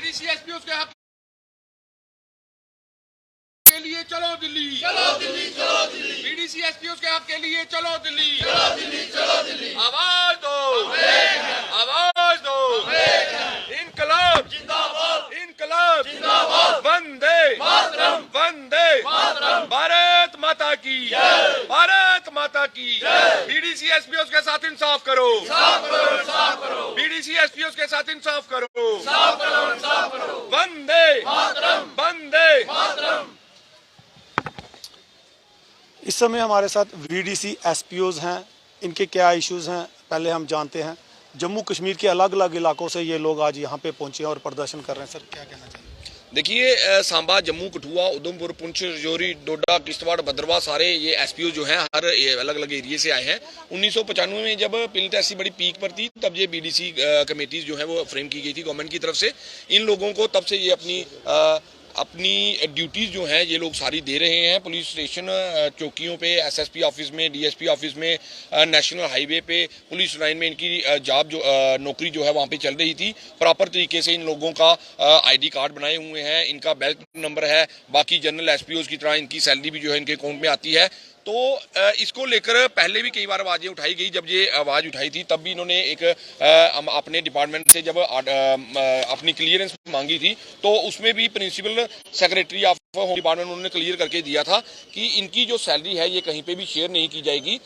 BDC SPO के हक के लिए चलो दिल्ली, चलो दिल्ली, चलो दिल्ली। बीडीसी एसपीओ के हक के लिए चलो दिल्ली, चलो दिल्ली, चलो दिल्ली। आवाज दो, आवाज दो, इनकलाब जिंदाबाद, इनकलाब जिंदाबाद। वंदे मातरम, वंदे मातरम। भारत माता की, भारत माता की। बीडीसी एसपीओ के साथ इंसाफ करो, साफ करो, साफ करो, बीडीसी एसपीओ के साथ इंसाफ करो। साफ करो, साफ करो। वंदे मातरम, वंदे मातरम। इस समय हमारे साथ वीडीसी एसपीओज हैं, इनके क्या इश्यूज़ हैं पहले हम जानते हैं। जम्मू कश्मीर के अलग अलग इलाकों से ये लोग आज यहाँ पे पहुँचे हैं और प्रदर्शन कर रहे हैं। सर क्या कहना चाहिए? देखिए, सांबा, जम्मू, कठुआ, उधमपुर, पुंछ, राजौरी, डोडा, किश्तवाड़, भद्रवाह, सारे ये एसपीओ जो हैं हर अलग अलग एरिया से आए हैं। 1995 में जब पिलट ऐसी बड़ी पीक पर थी तब ये बीडीसी कमेटीज जो है वो फ्रेम की गई थी गवर्नमेंट की तरफ से। इन लोगों को तब से ये अपनी ड्यूटीज़ जो हैं ये लोग सारी दे रहे हैं। पुलिस स्टेशन, चौकियों पे, एसएसपी ऑफिस में, डीएसपी ऑफिस में, नेशनल हाईवे पे, पुलिस लाइन में इनकी जॉब जो नौकरी जो है वहाँ पे चल रही थी। प्रॉपर तरीके से इन लोगों का आईडी कार्ड बनाए हुए हैं, इनका बेल्ट नंबर है। बाकी जनरल एसपीओज की तरह इनकी सैलरी भी जो है इनके अकाउंट में आती है। तो इसको लेकर पहले भी कई बार आवाज़ें उठाई गई। जब ये आवाज़ उठाई थी तब भी इन्होंने एक अपने डिपार्टमेंट से जब अपनी क्लियरेंस मांगी थी तो उसमें भी principal secretary of home department उन्होंने क्लियर करके दिया था कि इनकी जो सैलरी है ये कहीं पे भी शेयर नहीं की जाएगी।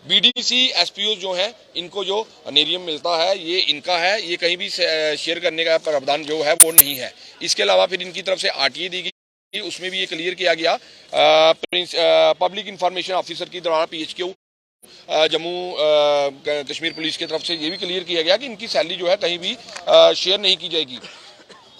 बीडीसी एसपीओ जो हैं इनको जो नेरियम मिलता है ये इनका है, ये कहीं भी शेयर करने का प्रावधान जो है वो नहीं है। इसके अलावा फिर इनकी तरफ से आरटीए दी गई, उसमें भी ये क्लियर किया गया पब्लिक इंफॉर्मेशन ऑफिसर की द्वारा पीएचक्यू जम्मू कश्मीर पुलिस की तरफ से ये भी क्लियर किया गया कि इनकी सैलरी जो है कहीं भी शेयर नहीं की जाएगी।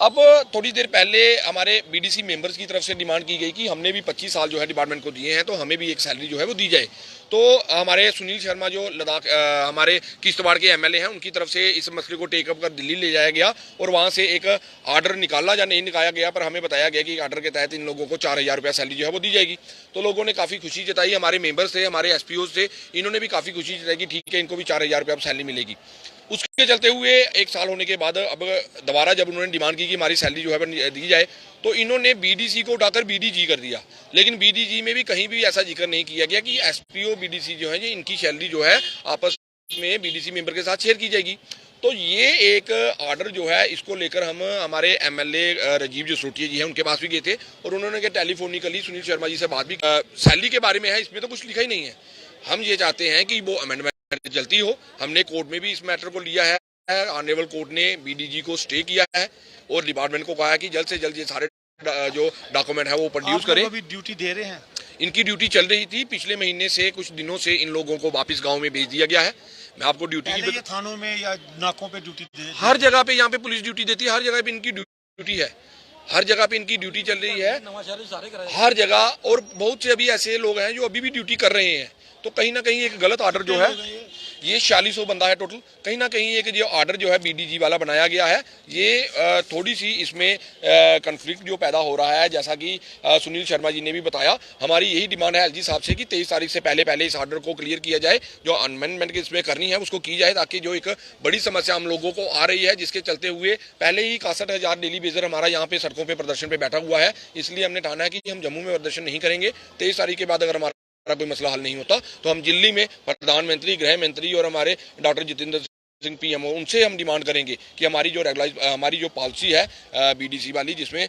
अब थोड़ी देर पहले हमारे बीडीसी मेंबर्स की तरफ से डिमांड की गई कि हमने भी 25 साल जो है डिपार्टमेंट को दिए हैं तो हमें भी एक सैलरी जो है वो दी जाए। तो हमारे सुनील शर्मा जो लद्दाख हमारे किश्तवाड़ के एमएलए हैं उनकी तरफ से इस मसले को टेकअप कर दिल्ली ले जाया गया और वहाँ से एक आर्डर निकाला या नहीं निकाला गया, पर हमें बताया गया कि आर्डर के तहत इन लोगों को 4000 रुपया सैलरी जो है वो दी जाएगी। तो लोगों ने काफ़ी खुशी जताई, हमारे मेंबर्स थे, हमारे एसपीओज थे, इन्होंने भी काफ़ी खुशी जताई कि ठीक है इनको भी 4000 रुपया सैलरी मिलेगी। उसके चलते हुए एक साल होने के बाद अब दोबारा जब उन्होंने डिमांड की कि हमारी सैलरी जो है दी जाए तो इन्होंने बीडीसी को उठाकर बीडीजी कर दिया। लेकिन बीडीजी में भी कहीं भी ऐसा जिक्र नहीं किया गया कि एसपीओ बीडीसी जो है इनकी सैलरी जो है आपस में बीडीसी मेंबर के साथ शेयर की जाएगी। तो ये एक आर्डर जो है इसको लेकर हम हमारे एमएलए राजीव जसरोटिया जी हैं उनके पास भी गए थे और उन्होंने टेलीफोनिकली सुनील शर्मा जी से बात भी सैलरी के बारे में है, इसमें तो कुछ लिखा ही नहीं है। हम ये चाहते हैं कि वो अमेंडमेंट जल्दी हो। हमने कोर्ट में भी इस मैटर को लिया है, ऑनरेबल कोर्ट ने बीडीजी को स्टे किया है और डिपार्टमेंट को कहा है कि जल्द से जल्द ये सारे जो डॉक्यूमेंट है वो प्रोड्यूस करें। अभी ड्यूटी दे रहे हैं, इनकी ड्यूटी चल रही थी, पिछले महीने से कुछ दिनों से इन लोगों को वापस गांव में भेज दिया गया है। मैं आपको ड्यूटी की ये थानों में या नाकों पे ड्यूटी हर जगह पे, यहाँ पे पुलिस ड्यूटी देती है, हर जगह पे इनकी ड्यूटी है, हर जगह पे इनकी ड्यूटी चल रही है हर जगह। और बहुत से अभी ऐसे लोग हैं जो अभी भी ड्यूटी कर रहे हैं। तो कहीं ना कहीं एक गलत आर्डर जो है, ये 4600 बंदा है टोटल, कहीं ना कहीं एक जो आर्डर जो है बीडीजी वाला बनाया गया है ये थोड़ी सी इसमें कन्फ्लिक्ट जो पैदा हो रहा है। जैसा कि सुनील शर्मा जी ने भी बताया, हमारी यही डिमांड है एलजी साहब से कि 23 तारीख से पहले इस आर्डर को क्लियर किया जाए, जो अमेंडमेंट इसमें करनी है उसको की जाए, ताकि जो एक बड़ी समस्या हम लोगों को आ रही है जिसके चलते हुए पहले ही 61,000 डेली बेजर हमारा यहाँ पे सड़कों पर प्रदर्शन पे बैठा हुआ है। इसलिए हमने ठाना है कि हम जम्मू में प्रदर्शन नहीं करेंगे। 23 तारीख के बाद अगर हमारा कोई मसला हल नहीं होता तो हम दिल्ली में प्रधानमंत्री, गृह मंत्री और हमारे डॉक्टर जितेंद्र सिंह पीएमओ उनसे हम डिमांड करेंगे कि हमारी जो पॉलिसी है बीडीसी वाली, जिसमें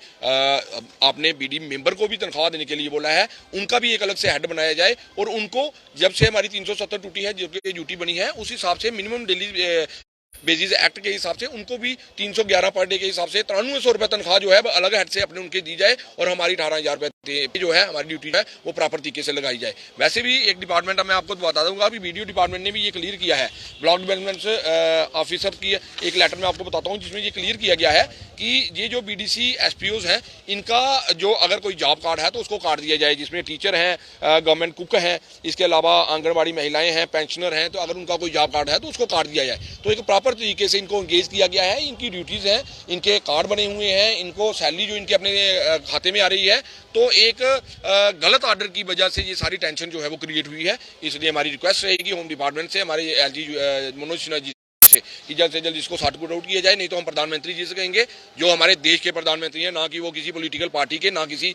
आपने बीडी मेंबर को भी तनख्वाह देने के लिए बोला है, उनका भी एक अलग से हेड बनाया जाए और उनको जब से हमारी 370 टूटी है, जो कि ड्यूटी बनी है, उस हिसाब से मिनिमम डेली बेसिस एक्ट के हिसाब से उनको भी 311 पर डे के हिसाब से 9300 रुपये तनख्वाह जो है अलग हेड से अपने उनके दी जाए और हमारी 18,000 रुपये जो है हमारी ड्यूटी है वो प्रॉपर तरीके से लगाई जाए। वैसे भी एक डिपार्टमेंट मैं आपको बता दूंगा, अभी वीडियो डिपार्टमेंट ने भी ये क्लियर किया है, ब्लॉक डेवलपमेंट ऑफिसर की एक लेटर में आपको बताता हूँ जिसमें ये क्लियर किया गया है कि ये जो बीडीसी एसपीओज हैं इनका जो अगर कोई जॉब कार्ड है तो उसको काट दिया जाए, जिसमें टीचर हैं, गवर्नमेंट कुक हैं, इसके अलावा आंगनबाड़ी महिलाएं हैं, पेंशनर हैं, तो अगर उनका कोई जॉब कार्ड है तो उसको काट दिया जाए। तो एक प्रॉपर तरीके से इनको एंगेज किया गया है, इनकी ड्यूटीज हैं, इनके कार्ड बने हुए हैं, इनको सैलरी जो इनके अपने खाते में आ रही है। तो एक गलत आर्डर की वजह से ये सारी टेंशन जो है वो क्रिएट हुई है। इसलिए हमारी रिक्वेस्ट रहेगी होम डिपार्टमेंट से, हमारे एलजी मनोज सिन्हा जी से कि जल्द से जल्द इसको सॉर्ट आउट किया जाए, नहीं तो हम प्रधानमंत्री जी से कहेंगे, जो हमारे देश के प्रधानमंत्री हैं, ना कि वो किसी पॉलिटिकल पार्टी के, ना किसी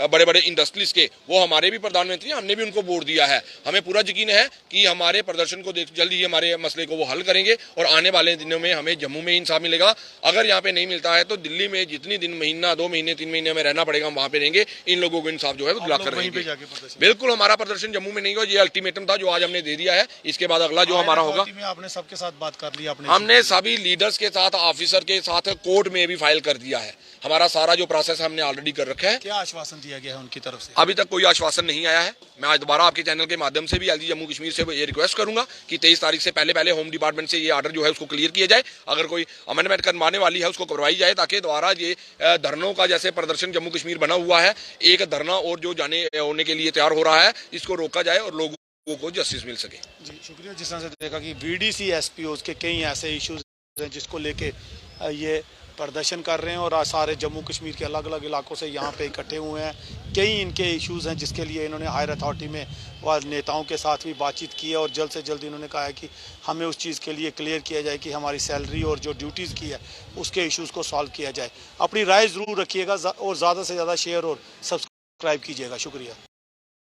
बड़े बड़े इंडस्ट्रीज के, वो हमारे भी प्रधानमंत्री हैं, हमने भी उनको वोट दिया है। हमें पूरा यकीन है कि हमारे प्रदर्शन को देख जल्द ही हमारे मसले को वो हल करेंगे और आने वाले दिनों में हमें जम्मू में इंसाफ मिलेगा। अगर यहाँ पे नहीं मिलता है तो दिल्ली में जितनी दिन, महीना, 2 महीने, 3 महीने में रहना पड़ेगा, हम वहाँ पे रहेंगे। इन लोगों को इंसाफ जो है वो दिला कर रहेंगे। बिल्कुल, हमारा प्रदर्शन जम्मू में नहीं होगा, ये अल्टीमेटम था जो आज हमने दे दिया है। इसके बाद अगला जो हमारा होगा, आपने सबके साथ बात कर ली, हमने सभी लीडर्स के साथ, ऑफिसर के साथ कोर्ट में भी फाइल कर दिया है। हमारा सारा जो प्रोसेस हमने ऑलरेडी कर रखा है। क्या आश्वासन दिया गया है उनकी तरफ से? अभी तक कोई आश्वासन नहीं आया है। मैं आज दोबारा आपके चैनल के माध्यम से भी एलजी जम्मू कश्मीर से ये रिक्वेस्ट करूंगा कि 23 तारीख से पहले होम डिपार्टमेंट से ये ऑर्डर जो है उसको क्लियर किया जाए। अगर कोई अमेंडमेंट करवाने वाली है उसको करवाई जाए, ताकि दोबारा ये धरनों का जैसे प्रदर्शन जम्मू कश्मीर बना हुआ है, एक धरना और जो जाने होने के लिए तैयार हो रहा है, इसको रोका जाए और लोगों को जस्टिस मिल सके। जी शुक्रिया। जिस तरह से देखा कि वीडीसी एसपीओज के कई ऐसे इश्यूज हैं जिसको लेके ये प्रदर्शन कर रहे हैं और सारे जम्मू कश्मीर के अलग अलग इलाकों से यहाँ पे इकट्ठे हुए हैं। कई इनके इश्यूज़ हैं जिसके लिए इन्होंने हायर अथॉरिटी में व नेताओं के साथ भी बातचीत की है और जल्द से जल्द इन्होंने कहा है कि हमें उस चीज़ के लिए क्लियर किया जाए कि हमारी सैलरी और जो ड्यूटीज़ की है उसके इश्यूज़ को सॉल्व किया जाए। अपनी राय ज़रूर रखिएगा और ज़्यादा से ज़्यादा शेयर और सब्सक्राइब कीजिएगा। शुक्रिया।